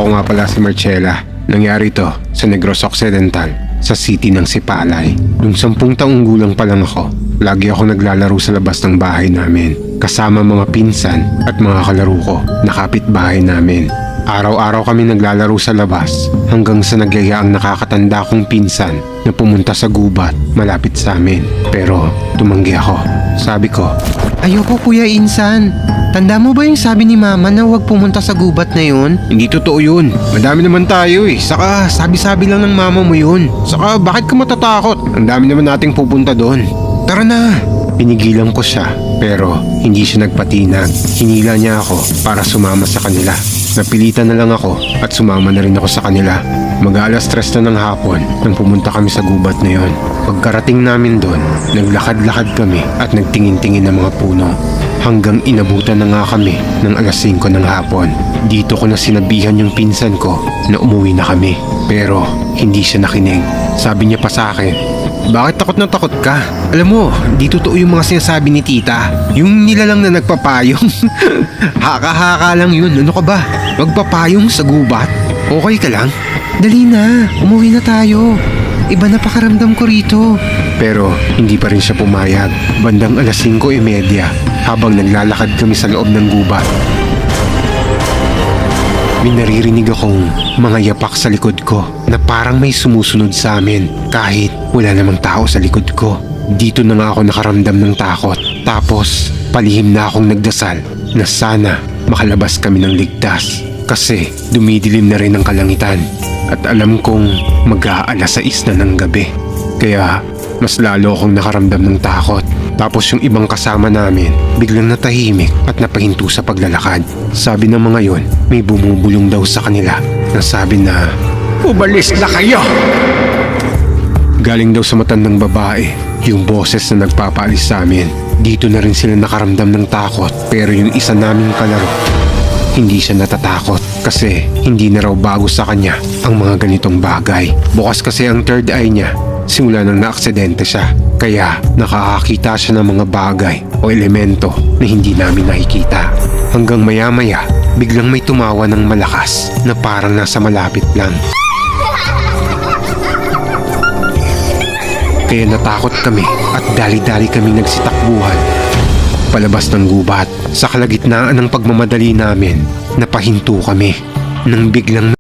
Ako nga pala si Marcela. Nangyari to sa Negros Occidental, sa city ng Sipalay. Nung 10 taong gulang pa lang ako, lagi ako naglalaro sa labas ng bahay namin. Kasama mga pinsan at mga kalaro ko na kapitbahay namin. Araw-araw kami naglalaro sa labas hanggang sa nagyaya ang nakakatanda kong pinsan na pumunta sa gubat malapit sa amin. Pero tumanggi ako. Sabi ko, "Ayoko Kuya Insan. Tanda mo ba yung sabi ni Mama na huwag pumunta sa gubat na yun?" "Hindi totoo yun. Madami naman tayo eh. Saka sabi-sabi lang ng mama mo yun. Saka bakit ka matatakot? Ang dami naman nating pupunta doon. Tara na." Pinigilan ko siya pero hindi siya nagpatinag. Hinila niya ako para sumama sa kanila. Napilitan na lang ako at sumama na rin ako sa kanila. Mag-aalas 3 na ng hapon nang pumunta kami sa gubat na yon. Pagkarating namin doon, naglakad-lakad kami at nagtingin-tingin ng mga puno. Hanggang inabutan na nga kami ng alas 5 ng hapon. Dito ko na sinabihan yung pinsan ko na umuwi na kami. Pero hindi siya nakinig. Sabi niya pa sa akin, "Bakit takot na takot ka? Alam mo, di totoo yung mga sinasabi ni tita. Yung nilalang na nagpapayong." "Haka-haka lang yun. Ano ka ba? Magpapayong sa gubat? Okay ka lang?" "Dali na, umuwi na tayo. Iba na pakaramdam ko rito." Pero hindi pa rin siya pumayag. Bandang alas 5:30 habang naglalakad kami sa loob ng gubat, may naririnig akong mga yapak sa likod ko na parang may sumusunod sa amin kahit wala namang tao sa likod ko. Dito na nga ako nakaramdam ng takot. Tapos palihim na akong nagdasal na sana makalabas kami ng ligtas kasi dumidilim na rin ang kalangitan at alam kong mag-aalas 6 na ng gabi. Kaya mas lalo akong nakaramdam ng takot. Tapos yung ibang kasama namin biglang natahimik at napahinto sa paglalakad. Sabi ng mga yon, may bumubulong daw sa kanila na sabi na, "Umalis na kayo!" Galing daw sa matandang babae yung boses na nagpapaalis sa amin. Dito na rin sila nakaramdam ng takot. Pero yung isa naming kalaro, hindi siya natatakot kasi hindi na raw bago sa kanya ang mga ganitong bagay. Bukas kasi ang third eye niya simula nang naaksidente siya. Kaya nakakakita siya ng mga bagay o elemento na hindi namin nakikita. Hanggang maya-maya, biglang may tumawa ng malakas na parang nasa malapit lang. Kaya natakot kami at dali-dali kami nagsitakbuhan palabas ng gubat. Sa kalagitnaan ng pagmamadali namin, napahinto kami nang biglang